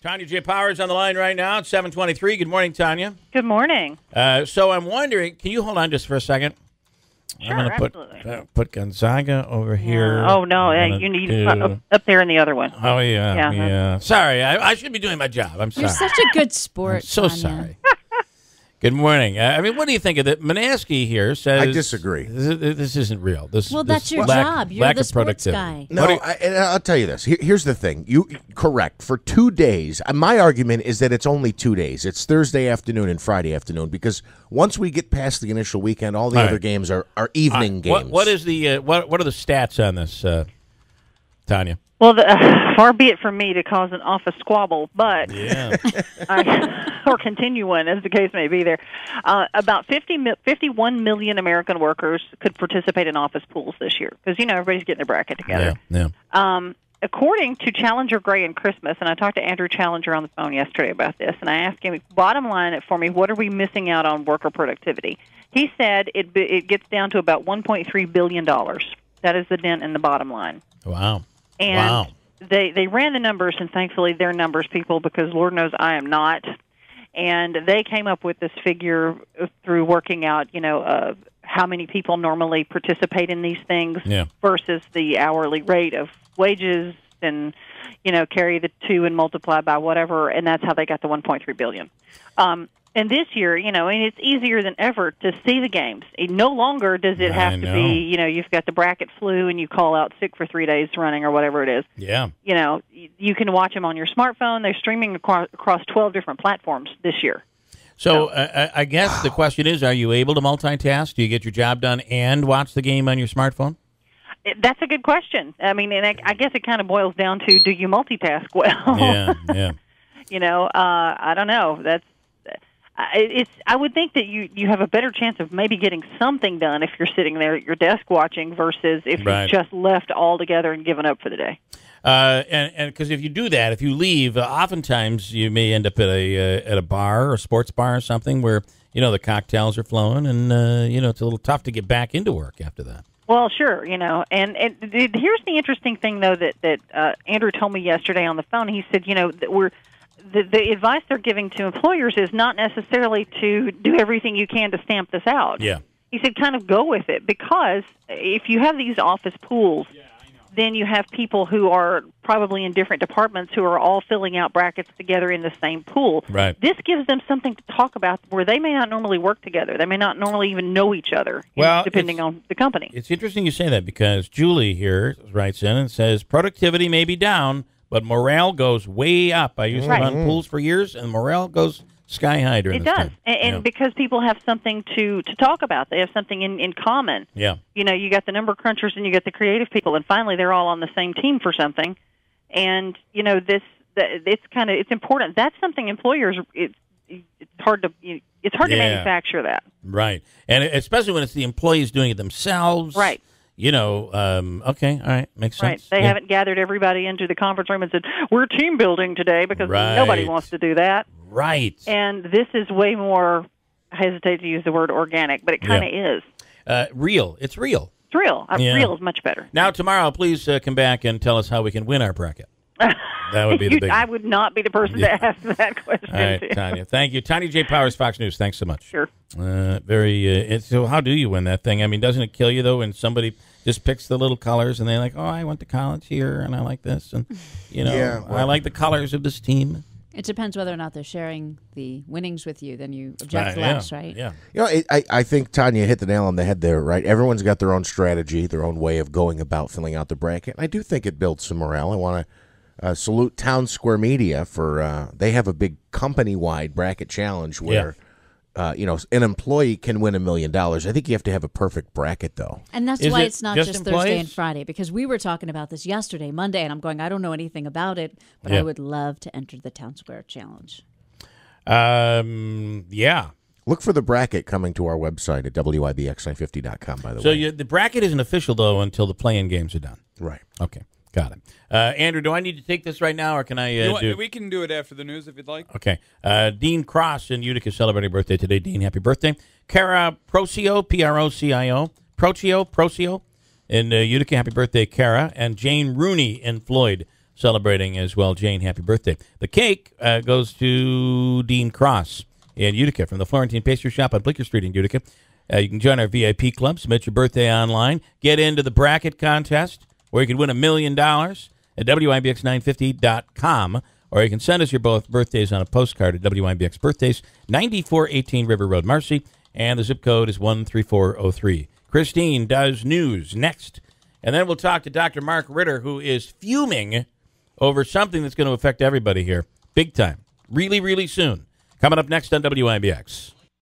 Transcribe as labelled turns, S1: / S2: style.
S1: Tanya J. Powers on the line right now. It's 7:23. Good morning, Tanya.
S2: Good morning.
S1: So I'm wondering, can you hold on just for a second?
S2: Sure,
S1: I'm going to put Gonzaga over here.
S2: Oh, no, you need up there in the other one.
S1: Oh, yeah. Sorry, I should be doing my job. I'm sorry.
S3: You're such a good sport,
S1: I'm so
S3: Tanya.
S1: sorry. Good morning. I mean, what do you think of that? Manaski here says...
S4: I disagree.
S1: This isn't real.
S3: That's your job. You're the sports guy.
S4: No, I'll tell you this. Here's the thing. Correct. For 2 days, my argument is that it's only 2 days. It's Thursday afternoon and Friday afternoon, because once we get past the initial weekend, all the other games are evening games.
S1: What are the stats on this, Tanya?
S2: Well, far be it from me to cause an office squabble, but or continue one, as the case may be there. About 51 million American workers could participate in office pools this year because, everybody's getting their bracket together.
S1: Yeah.
S2: According to Challenger Gray and Christmas, and I talked to Andrew Challenger on the phone yesterday about this, and I asked him, bottom line it for me, what are we missing out on worker productivity? He said it gets down to about $1.3 billion. That is the dent in the bottom line.
S1: Wow.
S2: And they ran the numbers, and thankfully they're numbers people, because Lord knows I am not. And they came up with this figure through working out, how many people normally participate in these things versus the hourly rate of wages, and carry the 2 and multiply by whatever, and that's how they got the $1.3 billion. And this year, and it's easier than ever to see the games. No longer does it have to be, you've got the bracket flu and you call out sick for 3 days running or whatever it is.
S1: Yeah.
S2: You can watch them on your smartphone. They're streaming across 12 different platforms this year.
S1: So I guess the question is, are you able to multitask? Do you get your job done and watch the game on your smartphone?
S2: That's a good question. I mean, and I guess it kind of boils down to, do you multitask well?
S1: Yeah.
S2: I don't know. I would think that you have a better chance of maybe getting something done if you're sitting there at your desk watching versus if you've just left altogether and given up for the day.
S1: And because if you do that, if you leave, oftentimes you may end up at a bar or a sports bar or something where the cocktails are flowing, and it's a little tough to get back into work after that.
S2: Well, sure, and here's the interesting thing though that Andrew told me yesterday on the phone. He said, that the advice they're giving to employers is not necessarily to do everything you can to stamp this out.
S1: Yeah.
S2: He said kind of go with it, because if you have these office pools, then you have people who are probably in different departments who are all filling out brackets together in the same pool.
S1: Right.
S2: This gives them something to talk about where they may not normally work together. They may not normally even know each other, depending on the company.
S1: It's interesting you say that, because Julie here writes in and says, productivity may be down, but morale goes way up. I used to run pools for years, and morale goes sky high during this time.
S2: And because people have something to talk about. They have something in common.
S1: Yeah.
S2: You got the number crunchers and you got the creative people, and finally they're all on the same team for something. And, it's important. That's something employers, it's hard to manufacture that.
S1: Right. And especially when it's the employees doing it themselves.
S2: Right.
S1: Okay, all right, makes sense.
S2: They haven't gathered everybody into the conference room and said, we're team building today, because nobody wants to do that.
S1: Right.
S2: And this is way more, I hesitate to use the word organic, but it kind of is.
S1: Real. It's real.
S2: It's real. Real is much better.
S1: Now, tomorrow, please come back and tell us how we can win our bracket. That would be the big
S2: I would not be the person to ask that question.
S1: All right, Tanya. Thank you. Tanya J. Powers, Fox News. Thanks so much.
S2: Sure.
S1: So how do you win that thing? I mean, doesn't it kill you, though, when somebody just picks the little colors and they're like, I went to college here and I like this, and, I like the colors of this team.
S3: It depends whether or not they're sharing the winnings with you. Then you object less, right?
S1: Yeah.
S4: I think Tanya hit the nail on the head there, right? Everyone's got their own strategy, their own way of going about filling out the bracket. I do think it builds some morale. I want to salute Town Square Media for they have a big company-wide bracket challenge where an employee can win $1 million. I think you have to have a perfect bracket, though.
S3: And that's why it's not just Thursday and Friday, because we were talking about this yesterday, Monday, and I'm going, I don't know anything about it, but I would love to enter the Town Square Challenge.
S1: Yeah.
S4: Look for the bracket coming to our website at WIBX950.com, by the way.
S1: So the bracket isn't official, though, until the play-in games are done.
S4: Right.
S1: Okay. Got it. Andrew, do I need to take this right now, or can I do it?
S5: We can do it after the news if you'd like.
S1: Okay. Dean Cross in Utica celebrating birthday today. Dean, happy birthday. Kara Procio, P-R-O-C-I-O. Procio in Utica, happy birthday, Kara. And Jane Rooney in Floyd celebrating as well. Jane, happy birthday. The cake goes to Dean Cross in Utica from the Florentine Pastry Shop on Bleecker Street in Utica. You can join our VIP club, submit your birthday online, get into the bracket contest where you can win $1 million at WIBX950.com, or you can send us your both birthdays on a postcard at WIBX Birthdays, 9418 River Road, Marcy, and the zip code is 13403. Christine does news next, and then we'll talk to Dr. Mark Ritter, who is fuming over something that's going to affect everybody here big time, really, really soon. Coming up next on WIBX.